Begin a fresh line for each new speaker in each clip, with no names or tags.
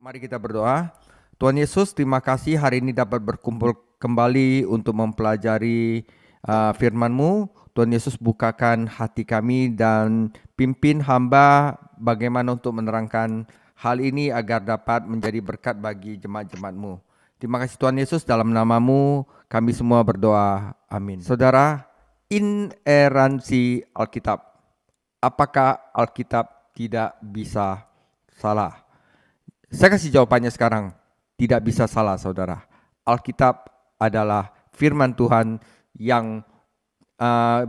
Mari kita berdoa. Tuhan Yesus, terima kasih hari ini dapat berkumpul kembali untuk mempelajari firman-Mu. Tuhan Yesus, bukakan hati kami dan pimpin hamba bagaimana untuk menerangkan hal ini agar dapat menjadi berkat bagi jemaat-jemaat-Mu. Terima kasih Tuhan Yesus, dalam nama-Mu kami semua berdoa. Amin. Saudara, ineransi Alkitab. Apakah Alkitab tidak bisa salah? Saya kasih jawabannya sekarang. Tidak bisa salah, saudara. Alkitab adalah firman Tuhan yang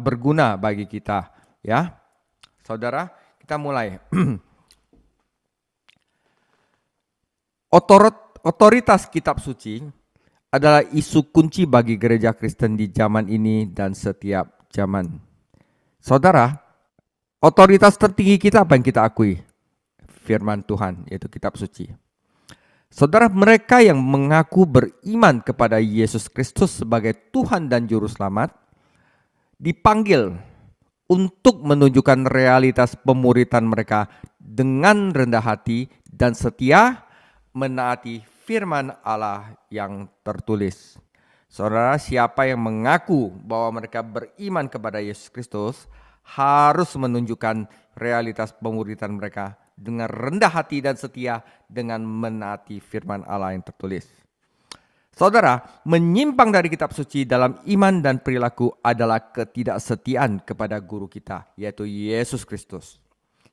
berguna bagi kita. Ya, saudara, kita mulai. Otoritas kitab suci adalah isu kunci bagi gereja Kristen di zaman ini dan setiap zaman. Saudara, otoritas tertinggi kita apa yang kita akui? Firman Tuhan, yaitu kitab suci. Saudara, mereka yang mengaku beriman kepada Yesus Kristus sebagai Tuhan dan Juru Selamat dipanggil untuk menunjukkan realitas pemuritan mereka dengan rendah hati dan setia menaati firman Allah yang tertulis. Saudara, siapa yang mengaku bahwa mereka beriman kepada Yesus Kristus harus menunjukkan realitas pemuritan mereka dengan rendah hati dan setia dengan menaati firman Allah yang tertulis. Saudara, menyimpang dari kitab suci dalam iman dan perilaku adalah ketidaksetiaan kepada guru kita, yaitu Yesus Kristus.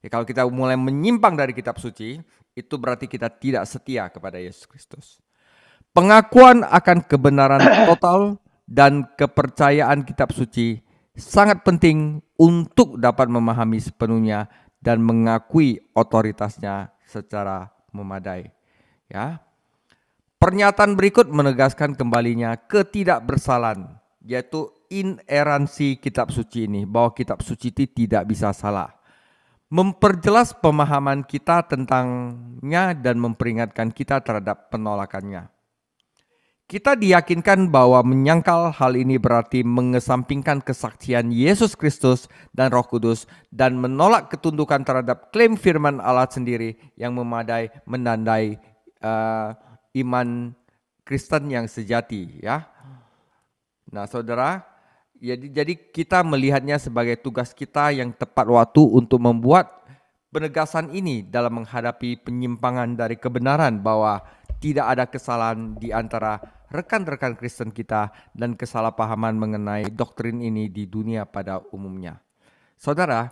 Ya, kalau kita mulai menyimpang dari kitab suci, itu berarti kita tidak setia kepada Yesus Kristus. Pengakuan akan kebenaran total dan kepercayaan kitab suci sangat penting untuk dapat memahami sepenuhnya dan mengakui otoritasnya secara memadai. Ya. Pernyataan berikut menegaskan kembalinya ketidakbersalahan, yaitu ineransi kitab suci ini, bahwa kitab suci itu tidak bisa salah. Memperjelas pemahaman kita tentangnya dan memperingatkan kita terhadap penolakannya. Kita diyakinkan bahwa menyangkal hal ini berarti mengesampingkan kesaksian Yesus Kristus dan Roh Kudus dan menolak ketundukan terhadap klaim firman Allah sendiri yang memadai menandai iman Kristen yang sejati, ya. Nah, saudara, jadi kita melihatnya sebagai tugas kita yang tepat waktu untuk membuat penegasan ini dalam menghadapi penyimpangan dari kebenaran bahwa tidak ada kesalahan di antara rekan-rekan Kristen kita dan kesalahpahaman mengenai doktrin ini di dunia pada umumnya. Saudara,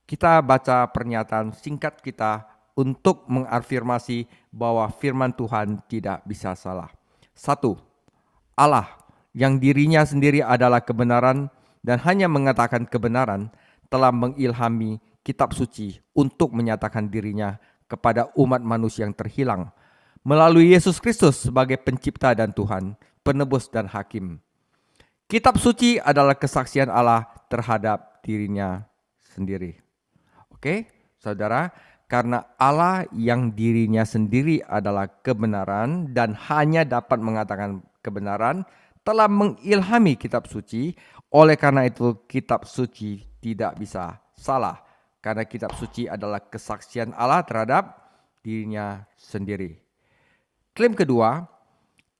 kita baca pernyataan singkat kita untuk mengafirmasi bahwa firman Tuhan tidak bisa salah. 1. Allah yang dirinya sendiri adalah kebenaran dan hanya mengatakan kebenaran telah mengilhami kitab suci untuk menyatakan dirinya kepada umat manusia yang terhilang melalui Yesus Kristus sebagai pencipta dan Tuhan, penebus dan hakim. Kitab suci adalah kesaksian Allah terhadap dirinya sendiri. Oke, saudara, karena Allah yang dirinya sendiri adalah kebenaran dan hanya dapat mengatakan kebenaran, telah mengilhami kitab suci. Oleh karena itu kitab suci tidak bisa salah, karena kitab suci adalah kesaksian Allah terhadap dirinya sendiri. Klaim kedua,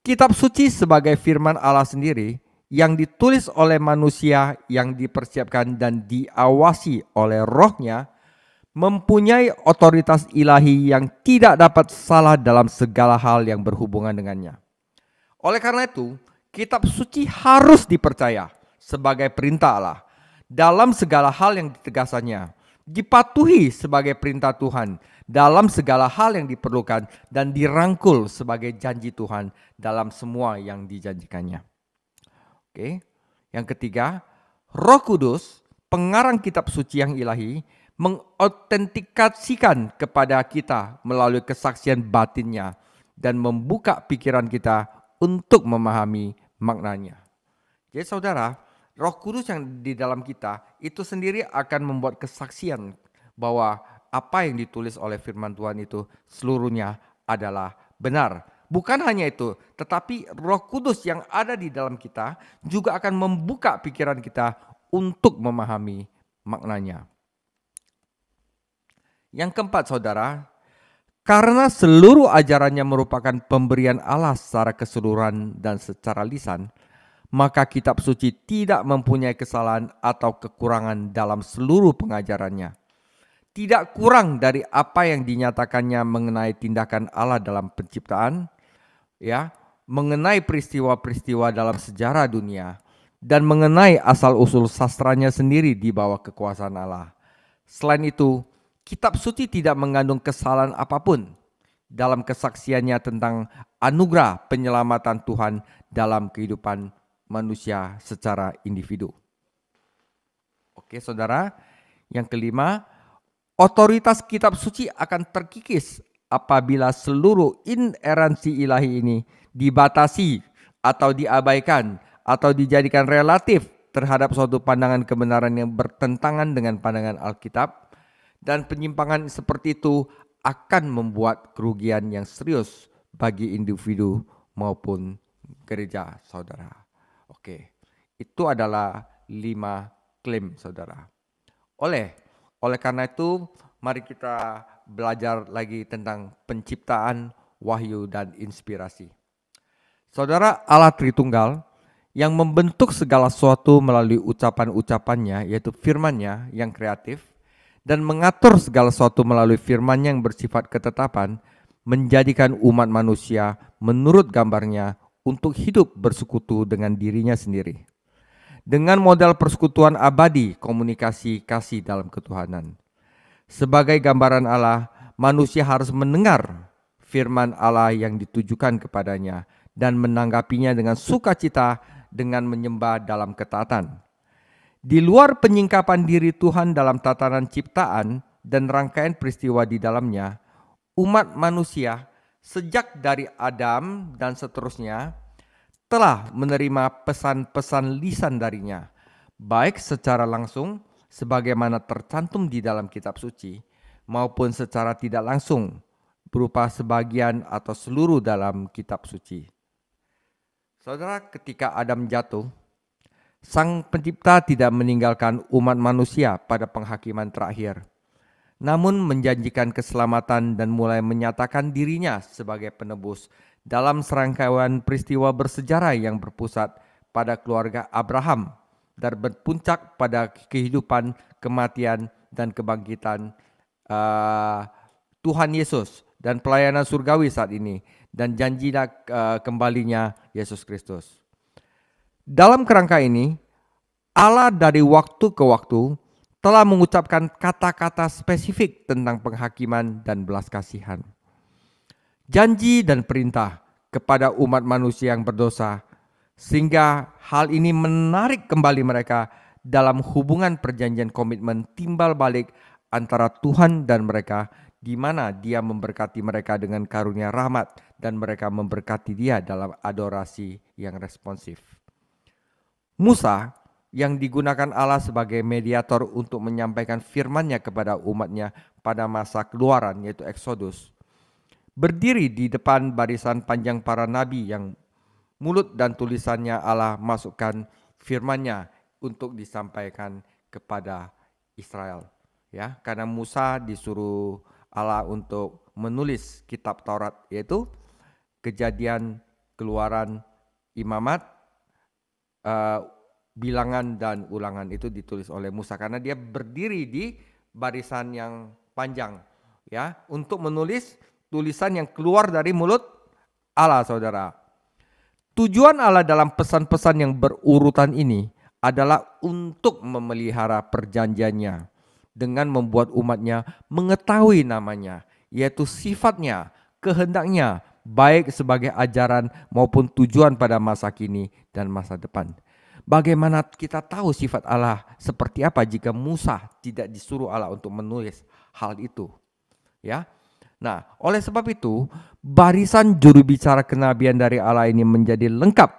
kitab suci sebagai firman Allah sendiri yang ditulis oleh manusia yang dipersiapkan dan diawasi oleh Roh-Nya mempunyai otoritas ilahi yang tidak dapat salah dalam segala hal yang berhubungan dengannya. Oleh karena itu, kitab suci harus dipercaya sebagai perintah Allah dalam segala hal yang ditegasannya, dipatuhi sebagai perintah Tuhan dalam segala hal yang diperlukan, dan dirangkul sebagai janji Tuhan dalam semua yang dijanjikannya. Oke. Yang ketiga, Roh Kudus, pengarang kitab suci yang ilahi, mengotentikasikan kepada kita melalui kesaksian batinnya dan membuka pikiran kita untuk memahami maknanya. Jadi saudara, Roh Kudus yang di dalam kita itu sendiri akan membuat kesaksian bahwa apa yang ditulis oleh firman Tuhan itu seluruhnya adalah benar. Bukan hanya itu, tetapi Roh Kudus yang ada di dalam kita juga akan membuka pikiran kita untuk memahami maknanya. Yang keempat, saudara, Karena seluruh ajarannya merupakan pemberian Allah secara keseluruhan dan secara lisan, maka kitab suci tidak mempunyai kesalahan atau kekurangan dalam seluruh pengajarannya. Tidak kurang dari apa yang dinyatakannya mengenai tindakan Allah dalam penciptaan, ya, mengenai peristiwa-peristiwa dalam sejarah dunia, dan mengenai asal-usul sastranya sendiri di bawah kekuasaan Allah. Selain itu, kitab suci tidak mengandung kesalahan apapun dalam kesaksiannya tentang anugerah penyelamatan Tuhan dalam kehidupan manusia secara individu. Oke, saudara. Yang kelima, otoritas kitab suci akan terkikis apabila seluruh ineransi ilahi ini dibatasi atau diabaikan atau dijadikan relatif terhadap suatu pandangan kebenaran yang bertentangan dengan pandangan Alkitab, dan penyimpangan seperti itu akan membuat kerugian yang serius bagi individu maupun gereja, saudara. Oke, itu adalah 5 klaim, saudara. Oleh karena itu, mari kita belajar lagi tentang penciptaan, wahyu, dan inspirasi. Saudara, Allah Tritunggal yang membentuk segala sesuatu melalui ucapan-ucapannya, yaitu firman-Nya yang kreatif, dan mengatur segala sesuatu melalui firman-Nya yang bersifat ketetapan, menjadikan umat manusia menurut gambarnya untuk hidup bersekutu dengan dirinya sendiri. Dengan model persekutuan abadi, komunikasi kasih dalam ketuhanan. Sebagai gambaran Allah, manusia harus mendengar firman Allah yang ditujukan kepadanya dan menanggapinya dengan sukacita dengan menyembah dalam ketaatan. Di luar penyingkapan diri Tuhan dalam tatanan ciptaan dan rangkaian peristiwa di dalamnya, umat manusia sejak dari Adam dan seterusnya telah menerima pesan-pesan lisan darinya, baik secara langsung sebagaimana tercantum di dalam kitab suci, maupun secara tidak langsung berupa sebagian atau seluruh dalam kitab suci. Saudara, ketika Adam jatuh, Sang Pencipta tidak meninggalkan umat manusia pada penghakiman terakhir, namun menjanjikan keselamatan dan mulai menyatakan dirinya sebagai penebus dalam serangkaian peristiwa bersejarah yang berpusat pada keluarga Abraham dan berpuncak pada kehidupan, kematian, dan kebangkitan Tuhan Yesus dan pelayanan surgawi saat ini, dan janji kembalinya Yesus Kristus. Dalam kerangka ini, Allah dari waktu ke waktu telah mengucapkan kata-kata spesifik tentang penghakiman dan belas kasihan. Janji dan perintah kepada umat manusia yang berdosa, sehingga hal ini menarik kembali mereka dalam hubungan perjanjian komitmen timbal balik antara Tuhan dan mereka, di mana Dia memberkati mereka dengan karunia rahmat dan mereka memberkati Dia dalam adorasi yang responsif. Musa yang digunakan Allah sebagai mediator untuk menyampaikan firman-Nya kepada umat-Nya pada masa keluaran, yaitu Exodus, berdiri di depan barisan panjang para nabi yang mulut dan tulisannya Allah masukkan firman-Nya untuk disampaikan kepada Israel. Ya, karena Musa disuruh Allah untuk menulis kitab Taurat, yaitu Kejadian, Keluaran, Imamat, Bilangan, dan Ulangan, itu ditulis oleh Musa karena dia berdiri di barisan yang panjang, ya, untuk menulis tulisan yang keluar dari mulut Allah, saudara. Tujuan Allah dalam pesan-pesan yang berurutan ini adalah untuk memelihara perjanjiannya dengan membuat umatnya mengetahui namanya, yaitu sifatnya, kehendaknya, baik sebagai ajaran maupun tujuan pada masa kini dan masa depan. Bagaimana kita tahu sifat Allah seperti apa jika Musa tidak disuruh Allah untuk menulis hal itu? Ya. Nah, oleh sebab itu, barisan juru bicara kenabian dari Allah ini menjadi lengkap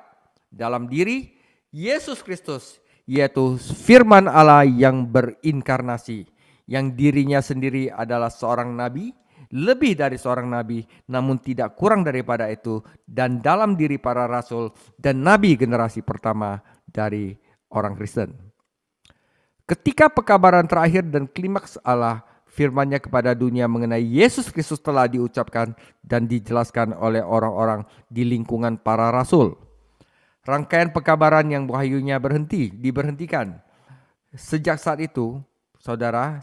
dalam diri Yesus Kristus, yaitu firman Allah yang berinkarnasi, yang dirinya sendiri adalah seorang nabi, lebih dari seorang nabi, namun tidak kurang daripada itu, dan dalam diri para rasul dan nabi generasi pertama dari orang Kristen. Ketika pekabaran terakhir dan klimaks Allah, Firman-Nya kepada dunia mengenai Yesus Kristus telah diucapkan dan dijelaskan oleh orang-orang di lingkungan para rasul. Rangkaian pekabaran yang wahyunya diberhentikan. Sejak saat itu, saudara,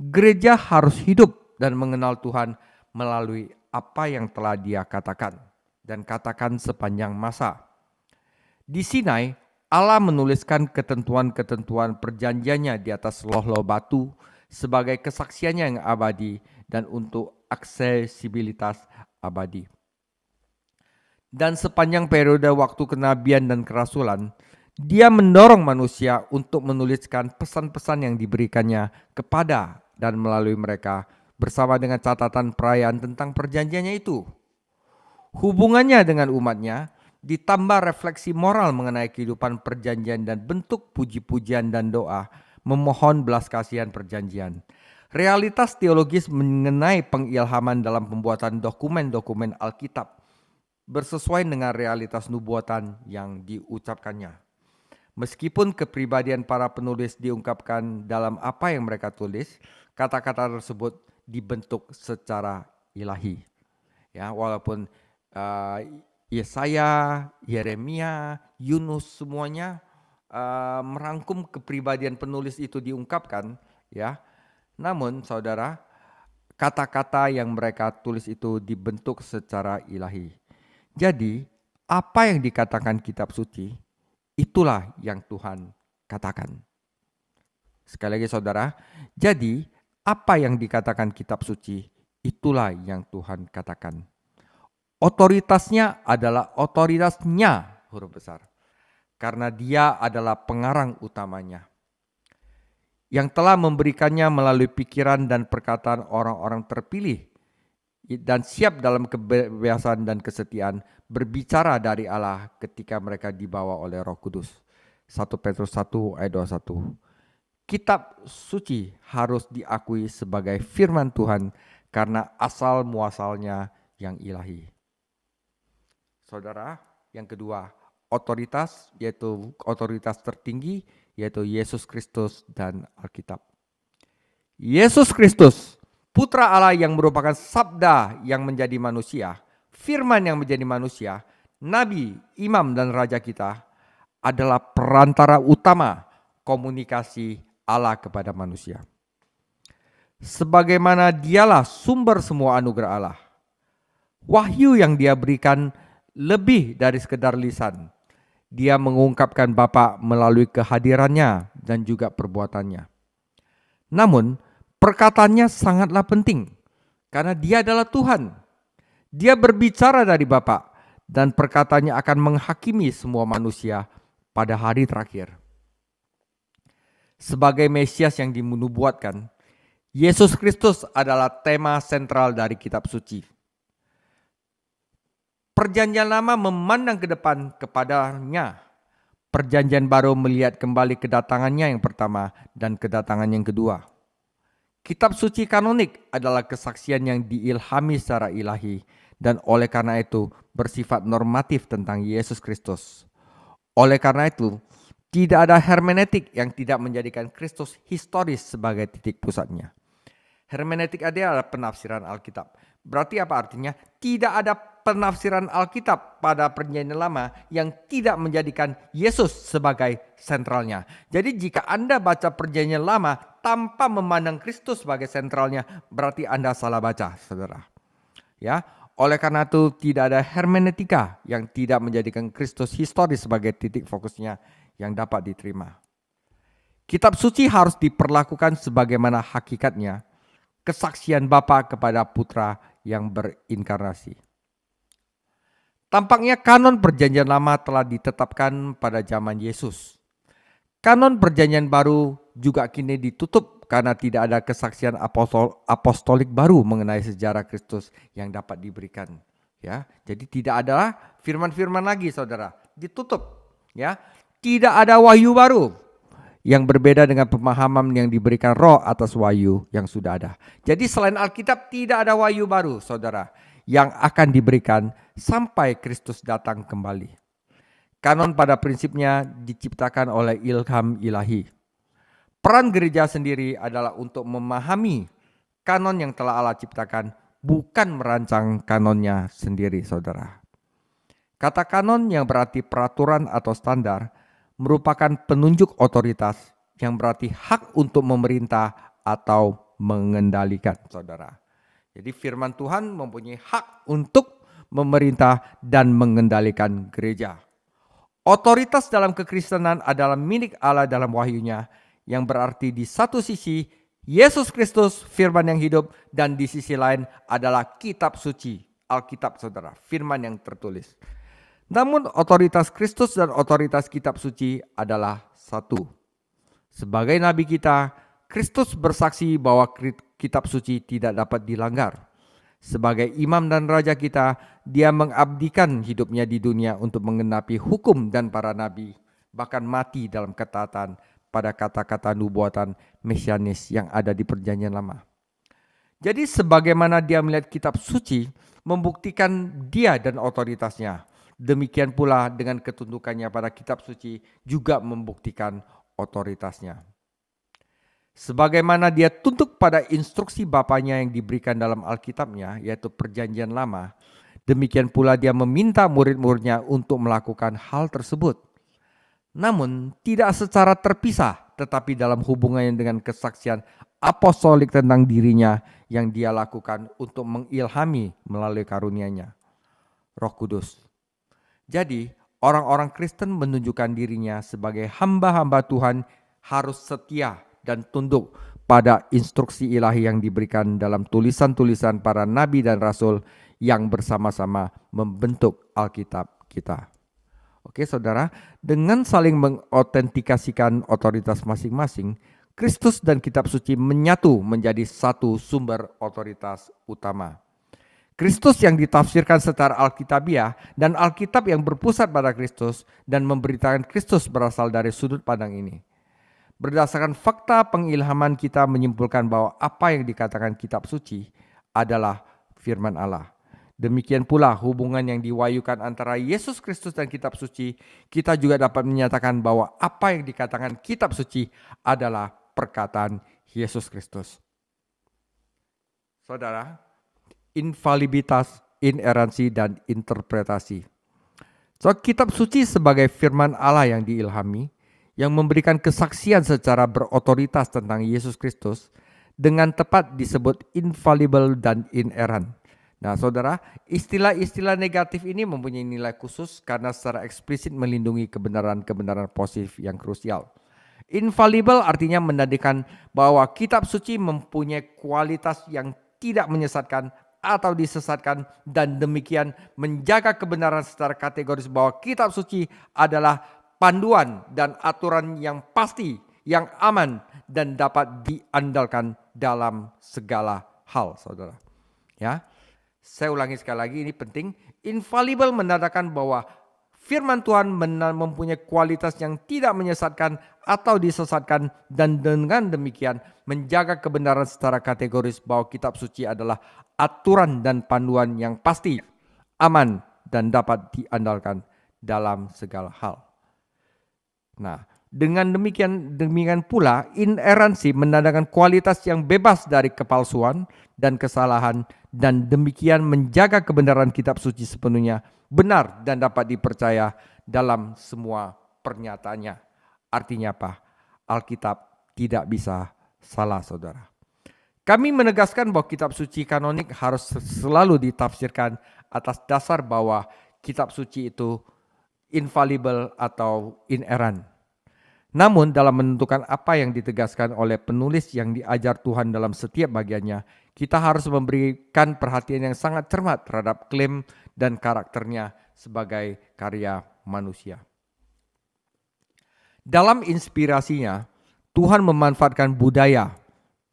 gereja harus hidup dan mengenal Tuhan melalui apa yang telah Dia katakan dan katakan sepanjang masa. Di Sinai, Allah menuliskan ketentuan-ketentuan perjanjiannya di atas loh-loh batu sebagai kesaksiannya yang abadi dan untuk aksesibilitas abadi. Dan sepanjang periode waktu kenabian dan kerasulan, Dia mendorong manusia untuk menuliskan pesan-pesan yang diberikannya kepada dan melalui mereka bersama dengan catatan perayaan tentang perjanjiannya itu. Hubungannya dengan umatnya ditambah refleksi moral mengenai kehidupan perjanjian dan bentuk puji-pujian dan doa memohon belas kasihan perjanjian. Realitas teologis mengenai pengilhaman dalam pembuatan dokumen-dokumen Alkitab bersesuaian dengan realitas nubuatan yang diucapkannya. Meskipun kepribadian para penulis diungkapkan dalam apa yang mereka tulis, kata-kata tersebut dibentuk secara ilahi. Ya, walaupun Yesaya, Yeremia, Yunus semuanya merangkum kepribadian penulis itu diungkapkan, ya. Namun, saudara, kata-kata yang mereka tulis itu dibentuk secara ilahi. Jadi, apa yang dikatakan kitab suci, itulah yang Tuhan katakan. Sekali lagi saudara, jadi apa yang dikatakan kitab suci, itulah yang Tuhan katakan. Otoritasnya adalah otoritasnya, huruf besar. Karena Dia adalah pengarang utamanya. Yang telah memberikannya melalui pikiran dan perkataan orang-orang terpilih dan siap dalam kebebasan dan kesetiaan berbicara dari Allah ketika mereka dibawa oleh Roh Kudus. 1 Petrus 1 ayat 21. Kitab suci harus diakui sebagai firman Tuhan karena asal muasalnya yang ilahi. Saudara, yang kedua, otoritas yaitu otoritas tertinggi yaitu Yesus Kristus dan Alkitab. Yesus Kristus, Putra Allah yang merupakan sabda yang menjadi manusia, firman yang menjadi manusia, nabi, imam dan raja kita adalah perantara utama komunikasi Allah kepada manusia. Sebagaimana Dialah sumber semua anugerah Allah. Wahyu yang Dia berikan lebih dari sekedar lisan. Dia mengungkapkan Bapa melalui kehadirannya dan juga perbuatannya. Namun, perkataannya sangatlah penting karena Dia adalah Tuhan. Dia berbicara dari Bapa dan perkataannya akan menghakimi semua manusia pada hari terakhir. Sebagai Mesias yang dinubuatkan, Yesus Kristus adalah tema sentral dari kitab suci. Perjanjian Lama memandang ke depan kepadanya. Perjanjian Baru melihat kembali kedatangannya yang pertama dan kedatangan yang kedua. Kitab suci kanonik adalah kesaksian yang diilhami secara ilahi dan oleh karena itu bersifat normatif tentang Yesus Kristus. Oleh karena itu, tidak ada hermeneutik yang tidak menjadikan Kristus historis sebagai titik pusatnya. Hermeneutik adalah penafsiran Alkitab. Berarti apa artinya? Tidak ada penafsiran Alkitab pada Perjanjian Lama yang tidak menjadikan Yesus sebagai sentralnya. Jadi jika Anda baca Perjanjian Lama tanpa memandang Kristus sebagai sentralnya, berarti Anda salah baca, saudara. Ya, oleh karena itu tidak ada hermeneutika yang tidak menjadikan Kristus historis sebagai titik fokusnya yang dapat diterima. Kitab suci harus diperlakukan sebagaimana hakikatnya, kesaksian Bapa kepada Putra yang berinkarnasi. Tampaknya kanon Perjanjian Lama telah ditetapkan pada zaman Yesus. Kanon Perjanjian Baru juga kini ditutup karena tidak ada kesaksian apostolik baru mengenai sejarah Kristus yang dapat diberikan. Ya, jadi tidak ada firman-firman lagi, saudara. Ditutup. Ya, tidak ada wahyu baru yang berbeda dengan pemahaman yang diberikan Roh atas wahyu yang sudah ada. Jadi selain Alkitab tidak ada wahyu baru, saudara, yang akan diberikan sampai Kristus datang kembali. Kanon pada prinsipnya diciptakan oleh ilham ilahi. Peran gereja sendiri adalah untuk memahami kanon yang telah Allah ciptakan, bukan merancang kanonnya sendiri, saudara. Kata kanon yang berarti peraturan atau standar merupakan penunjuk otoritas yang berarti hak untuk memerintah atau mengendalikan, saudara. Jadi firman Tuhan mempunyai hak untuk memerintah dan mengendalikan gereja. Otoritas dalam kekristenan adalah milik Allah dalam wahyunya, yang berarti di satu sisi Yesus Kristus firman yang hidup, dan di sisi lain adalah kitab suci, Alkitab, saudara, firman yang tertulis. Namun otoritas Kristus dan otoritas kitab suci adalah satu. Sebagai nabi kita, Kristus bersaksi bahwa kitab suci tidak dapat dilanggar. Sebagai imam dan raja kita, dia mengabdikan hidupnya di dunia untuk menggenapi hukum dan para nabi, bahkan mati dalam ketaatan pada kata-kata nubuatan mesianis yang ada di perjanjian lama. Jadi sebagaimana dia melihat kitab suci membuktikan dia dan otoritasnya, demikian pula dengan ketundukannya pada kitab suci juga membuktikan otoritasnya. Sebagaimana dia tunduk pada instruksi Bapaknya yang diberikan dalam Alkitabnya, yaitu perjanjian lama, demikian pula dia meminta murid-muridnya untuk melakukan hal tersebut. Namun tidak secara terpisah, tetapi dalam hubungannya dengan kesaksian apostolik tentang dirinya yang dia lakukan untuk mengilhami melalui karunia-Nya, Roh Kudus. Jadi orang-orang Kristen menunjukkan dirinya sebagai hamba-hamba Tuhan harus setia dan tunduk pada instruksi ilahi yang diberikan dalam tulisan-tulisan para nabi dan rasul yang bersama-sama membentuk Alkitab kita. Oke saudara, dengan saling mengautentikasikan otoritas masing-masing, Kristus dan kitab suci menyatu menjadi satu sumber otoritas utama. Kristus yang ditafsirkan secara alkitabiah dan Alkitab yang berpusat pada Kristus dan memberitakan Kristus berasal dari sudut pandang ini. Berdasarkan fakta pengilhaman, kita menyimpulkan bahwa apa yang dikatakan kitab suci adalah firman Allah. Demikian pula hubungan yang diwahyukan antara Yesus Kristus dan kitab suci, kita juga dapat menyatakan bahwa apa yang dikatakan kitab suci adalah perkataan Yesus Kristus. Saudara, infalibilitas, ineransi, dan interpretasi. Kitab suci sebagai firman Allah yang diilhami, yang memberikan kesaksian secara berotoritas tentang Yesus Kristus, dengan tepat disebut infallible dan inerrant. Nah saudara, istilah-istilah negatif ini mempunyai nilai khusus karena secara eksplisit melindungi kebenaran-kebenaran positif yang krusial. Infallible artinya menandakan bahwa kitab suci mempunyai kualitas yang tidak menyesatkan atau disesatkan, dan demikian menjaga kebenaran secara kategoris bahwa kitab suci adalah panduan dan aturan yang pasti, yang aman, dan dapat diandalkan dalam segala hal, saudara. Ya, saya ulangi sekali lagi, ini penting. Infallible menandakan bahwa firman Tuhan mempunyai kualitas yang tidak menyesatkan atau disesatkan, dan dengan demikian menjaga kebenaran secara kategoris bahwa kitab suci adalah aturan dan panduan yang pasti, aman, dan dapat diandalkan dalam segala hal. Nah, dengan demikian pula ineransi menandakan kualitas yang bebas dari kepalsuan dan kesalahan, dan demikian menjaga kebenaran kitab suci sepenuhnya benar dan dapat dipercaya dalam semua pernyataannya. Artinya apa? Alkitab tidak bisa salah, saudara. Kami menegaskan bahwa kitab suci kanonik harus selalu ditafsirkan atas dasar bahwa kitab suci itu infallible atau inerrant. Namun dalam menentukan apa yang ditegaskan oleh penulis yang diajar Tuhan dalam setiap bagiannya, kita harus memberikan perhatian yang sangat cermat terhadap klaim dan karakternya sebagai karya manusia. Dalam inspirasinya, Tuhan memanfaatkan budaya,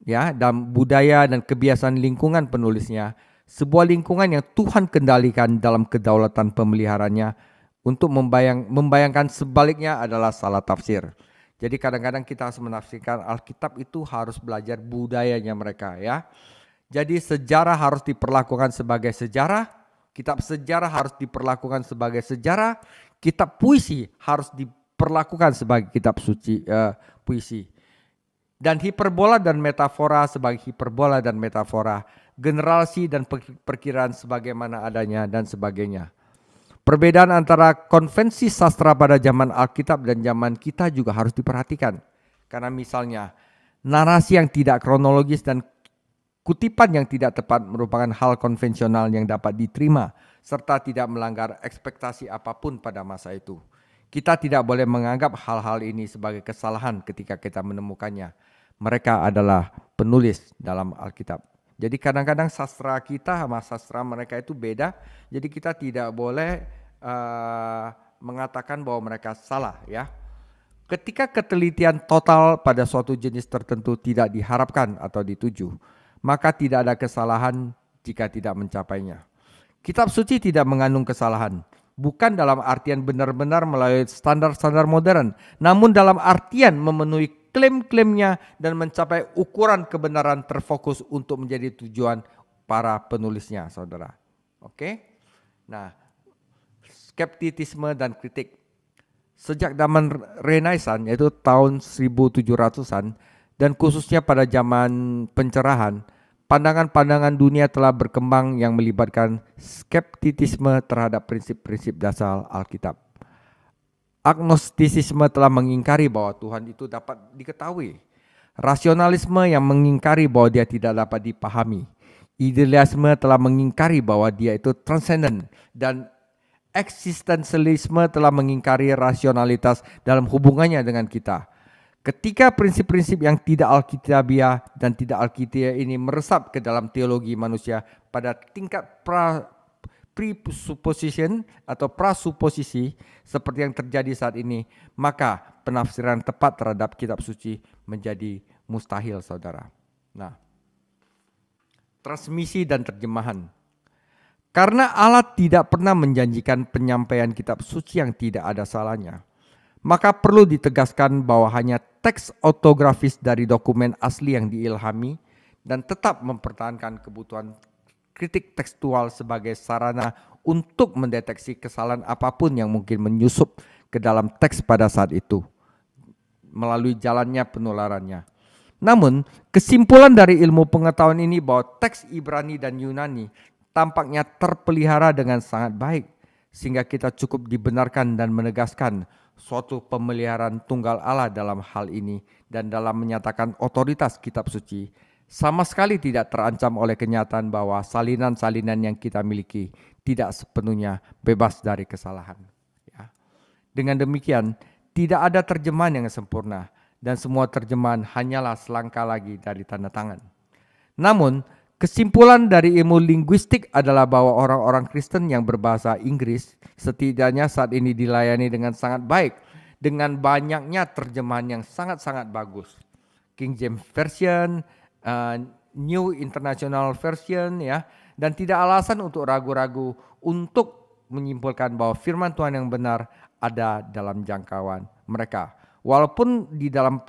dan kebiasaan lingkungan penulisnya, sebuah lingkungan yang Tuhan kendalikan dalam kedaulatan pemeliharanya, untuk membayangkan sebaliknya adalah salah tafsir. Jadi kadang-kadang kita harus menafsirkan Alkitab itu harus belajar budayanya mereka, ya. Jadi sejarah harus diperlakukan sebagai sejarah, kitab sejarah harus diperlakukan sebagai sejarah, kitab puisi harus diperlakukan sebagai kitab suci puisi. Dan hiperbola dan metafora sebagai hiperbola dan metafora, generasi dan perkiraan sebagaimana adanya dan sebagainya. Perbedaan antara konvensi sastra pada zaman Alkitab dan zaman kita juga harus diperhatikan. Karena misalnya narasi yang tidak kronologis dan kutipan yang tidak tepat merupakan hal konvensional yang dapat diterima serta tidak melanggar ekspektasi apapun pada masa itu. Kita tidak boleh menganggap hal-hal ini sebagai kesalahan ketika kita menemukannya. Mereka adalah penulis dalam Alkitab. Jadi kadang-kadang sastra kita sama sastra mereka itu beda. Jadi kita tidak boleh mengatakan bahwa mereka salah, ya. Ketika ketelitian total pada suatu jenis tertentu tidak diharapkan atau dituju, maka tidak ada kesalahan jika tidak mencapainya. Kitab suci tidak mengandung kesalahan. Bukan dalam artian benar-benar melalui standar-standar modern, namun dalam artian memenuhi klaim-klaimnya dan mencapai ukuran kebenaran terfokus untuk menjadi tujuan para penulisnya, saudara. Oke? Nah, skeptisisme dan kritik. Sejak zaman Renaissance, yaitu tahun 1700-an, dan khususnya pada zaman pencerahan, pandangan-pandangan dunia telah berkembang yang melibatkan skeptisisme terhadap prinsip-prinsip dasar Alkitab. Agnostisisme telah mengingkari bahwa Tuhan itu dapat diketahui. Rasionalisme yang mengingkari bahwa dia tidak dapat dipahami. Idealisme telah mengingkari bahwa dia itu transcendent. Dan eksistensialisme telah mengingkari rasionalitas dalam hubungannya dengan kita. Ketika prinsip-prinsip yang tidak alkitabiah dan tidak alkitabiah ini meresap ke dalam teologi manusia pada tingkat presupposition atau prasuposisi seperti yang terjadi saat ini, maka penafsiran tepat terhadap kitab suci menjadi mustahil, saudara. Nah, transmisi dan terjemahan. Karena Allah tidak pernah menjanjikan penyampaian kitab suci yang tidak ada salahnya, maka perlu ditegaskan bahwa hanya teks ortografis dari dokumen asli yang diilhami dan tetap mempertahankan kebutuhan kritik tekstual sebagai sarana untuk mendeteksi kesalahan apapun yang mungkin menyusup ke dalam teks pada saat itu melalui jalannya penularannya. Namun, kesimpulan dari ilmu pengetahuan ini bahwa teks Ibrani dan Yunani tampaknya terpelihara dengan sangat baik sehingga kita cukup dibenarkan dan menegaskan suatu pemeliharaan tunggal Allah dalam hal ini dan dalam menyatakan otoritas kitab suci sama sekali tidak terancam oleh kenyataan bahwa salinan-salinan yang kita miliki tidak sepenuhnya bebas dari kesalahan. Ya. Dengan demikian, tidak ada terjemahan yang sempurna dan semua terjemahan hanyalah selangkah lagi dari tanda tangan. Namun, kesimpulan dari ilmu linguistik adalah bahwa orang-orang Kristen yang berbahasa Inggris setidaknya saat ini dilayani dengan sangat baik dengan banyaknya terjemahan yang sangat-sangat bagus. King James Version, New International Version, ya, dan tidak alasan untuk ragu-ragu untuk menyimpulkan bahwa firman Tuhan yang benar ada dalam jangkauan mereka. Walaupun di dalam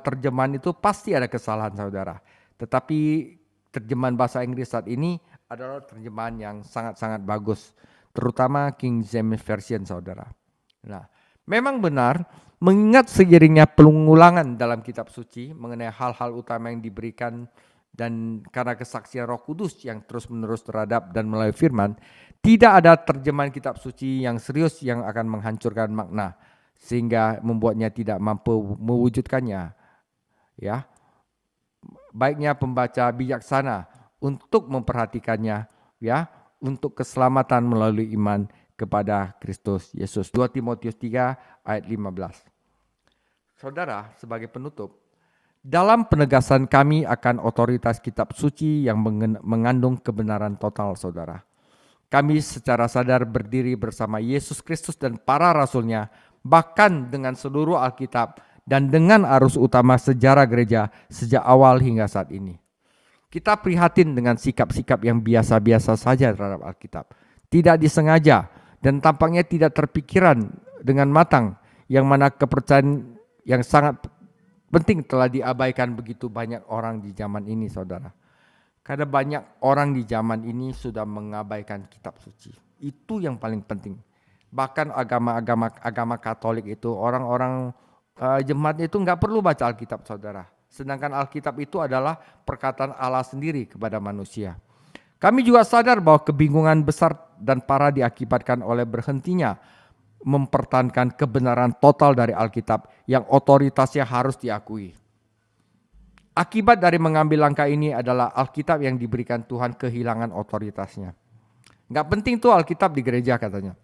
terjemahan itu pasti ada kesalahan, saudara. Tetapi terjemahan bahasa Inggris saat ini adalah terjemahan yang sangat-sangat bagus, terutama King James Version, saudara. Nah, memang benar, mengingat seiringnya pengulangan dalam kitab suci mengenai hal-hal utama yang diberikan dan karena kesaksian Roh Kudus yang terus-menerus terhadap dan melalui firman, tidak ada terjemahan kitab suci yang serius yang akan menghancurkan makna sehingga membuatnya tidak mampu mewujudkannya. Ya. Baiknya pembaca bijaksana untuk memperhatikannya, ya, untuk keselamatan melalui iman kepada Kristus Yesus. 2 Timotius 3 ayat 15. Saudara, sebagai penutup, dalam penegasan kami akan otoritas kitab suci yang mengandung kebenaran total, saudara. Kami secara sadar berdiri bersama Yesus Kristus dan para rasulnya, bahkan dengan seluruh Alkitab dan dengan arus utama sejarah gereja sejak awal hingga saat ini. Kita prihatin dengan sikap-sikap yang biasa-biasa saja terhadap Alkitab. Tidak disengaja dan tampaknya tidak terpikiran dengan matang, yang mana kepercayaan yang sangat penting telah diabaikan begitu banyak orang di zaman ini, saudara. Karena banyak orang di zaman ini sudah mengabaikan kitab suci. Itu yang paling penting. Bahkan agama Katolik itu orang-orang jemaat itu nggak perlu baca Alkitab, saudara. Sedangkan Alkitab itu adalah perkataan Allah sendiri kepada manusia. Kami juga sadar bahwa kebingungan besar dan parah diakibatkan oleh berhentinya mempertahankan kebenaran total dari Alkitab yang otoritasnya harus diakui. Akibat dari mengambil langkah ini adalah Alkitab yang diberikan Tuhan kehilangan otoritasnya. Nggak penting tuh Alkitab di gereja katanya.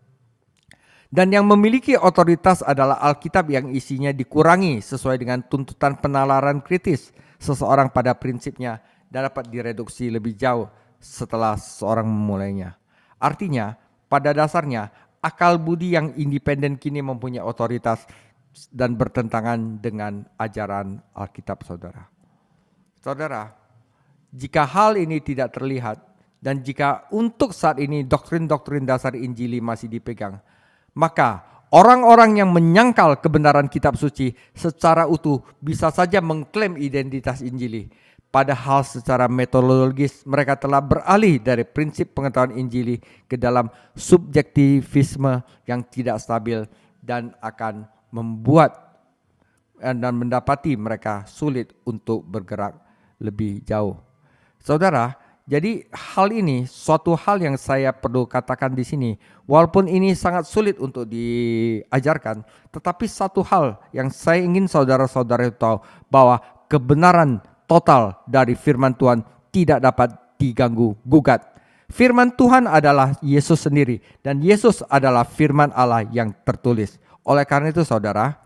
Dan yang memiliki otoritas adalah Alkitab yang isinya dikurangi sesuai dengan tuntutan penalaran kritis seseorang pada prinsipnya dan dapat direduksi lebih jauh setelah seseorang memulainya. Artinya, pada dasarnya, akal budi yang independen kini mempunyai otoritas dan bertentangan dengan ajaran Alkitab, saudara. Saudara, jika hal ini tidak terlihat dan jika untuk saat ini doktrin-doktrin dasar Injili masih dipegang, maka orang-orang yang menyangkal kebenaran kitab suci secara utuh bisa saja mengklaim identitas Injili. Padahal secara metodologis mereka telah beralih dari prinsip pengetahuan Injili ke dalam subjektivisme yang tidak stabil dan akan membuat dan mendapati mereka sulit untuk bergerak lebih jauh. Saudara, jadi hal ini suatu hal yang saya perlu katakan di sini. Walaupun ini sangat sulit untuk diajarkan, tetapi satu hal yang saya ingin saudara-saudara tahu bahwa kebenaran total dari firman Tuhan tidak dapat diganggu gugat. Firman Tuhan adalah Yesus sendiri dan Yesus adalah firman Allah yang tertulis. Oleh karena itu saudara,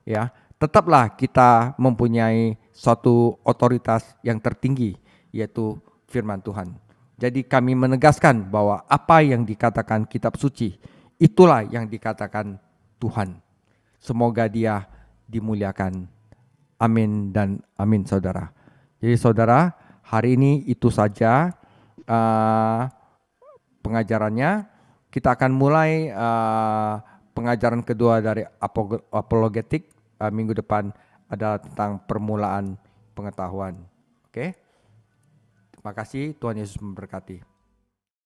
ya, tetaplah kita mempunyai suatu otoritas yang tertinggi, yaitu firman Tuhan. Jadi kami menegaskan bahwa apa yang dikatakan kitab suci, itulah yang dikatakan Tuhan. Semoga Dia dimuliakan. Amin dan amin, saudara. Jadi saudara, hari ini itu saja pengajarannya. Kita akan mulai pengajaran kedua dari apologetik. Minggu depan adalah tentang permulaan pengetahuan. Oke? Terima kasih, Tuhan Yesus memberkati.